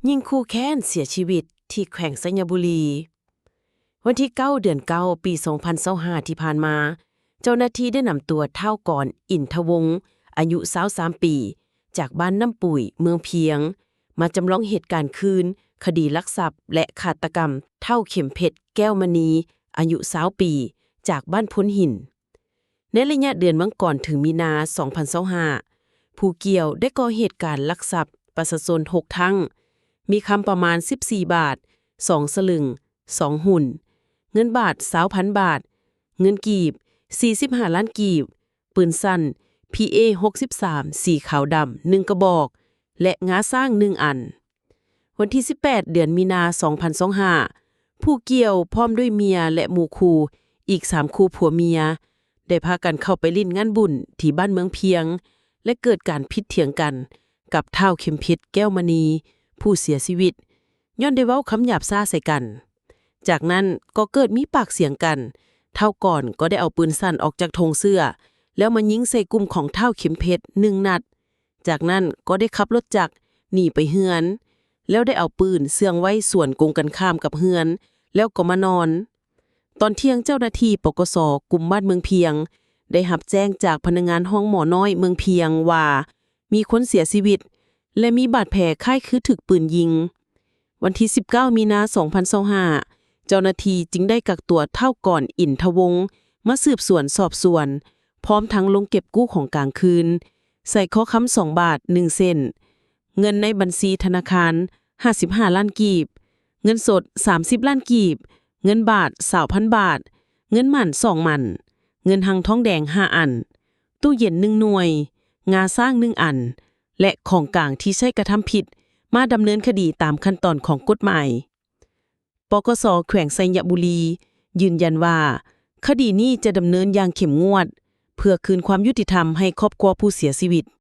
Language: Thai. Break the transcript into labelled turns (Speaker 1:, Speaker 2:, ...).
Speaker 1: ยิงคู่แค้นเสียชีวิตที่แขวงสัญบุรีวันที่9เดือน9ปี2025ที่ผ่านมาเจ้าหน้าที่ได้นำตัวเฒ่าก่อนอินทวงศ์อายุ23ปีจากบ้านน้ำปุ๋ยเมืองเพียงมาจำลองเหตุการณ์คืนคดีลักทรัพย์และฆาตกรรมเฒ่าเข็มเพชรแก้วมณีอายุ20ปีจากบ้านพ้นหินในระยะเดือนมังกรถึงมีนา2025ผู้เกี่ยวได้ก่อเหตุการณ์ลักทรัพย์ประชาชน6ทั้งมีคำประมาณ14บาท2สลึง2หุ่นเงินบาท 20,000 บาทเงินกีบ45ล้านกีบปืนสั้น PA 63สีขาวดำ1กระบอกและง้าสร้าง1อันวันที่18เดือนมีนา2025ผู้เกี่ยวพร้อมด้วยเมียและหมู่คู่อีก3คู่ผัวเมียได้พากันเข้าไปลิ้นงานบุญที่บ้านเมืองเพียงและเกิดการพิดเถียงกันกับเฒ่าเข็มเพชรแก้วมณีผู้เสียชีวิตย้อนได้เว้าคำหยาบซ่าใส่กันจากนั้นก็เกิดมีปากเสียงกันเท่าก่อนก็ได้เอาปืนสั้นออกจากธงเสื้อแล้วมายิงใส่กลุ่มของเฒ่าเข็มเพชร1นัดจากนั้นก็ได้ขับรถจักรหนีไปเฮือนแล้วได้เอาปืนเสื่องไว้ส่วนกงกันข้ามกับเฮือนแล้วก็มานอนตอนเที่ยงเจ้าหน้าที่ปกส.กลุ่มบ้านเมืองเพียงได้รับแจ้งจากพนักงานห้องหมอน้อยเมืองเพียงว่ามีคนเสียชีวิตและมีบาดแผลคล้ายคือถูกปืนยิงวันที่19มีนา2025เจ้าหน้าที่จึงได้กักตัวเฒ่าก่อนอินทวงศ์มาสืบสวนสอบสวนพร้อมทั้งลงเก็บกู้ของกลางคืนใส่ข้อค้ำ2บาท1เส้นเงินในบัญชีธนาคาร55ล้านกีบเงินสด30ล้านกีบเงินบาท 20,000 บาทเงินหมั่น2หมั่นเงินหังทองแดง5อันตู้เย็น1หน่วยงาสร้าง1อันและของกลางที่ใช้กระทำผิดมาดำเนินคดีตามขั้นตอนของกฎหมายปกส.แขวงสัญบุรียืนยันว่าคดีนี้จะดำเนินอย่างเข้มงวดเพื่อคืนความยุติธรรมให้ครอบครัวผู้เสียชีวิต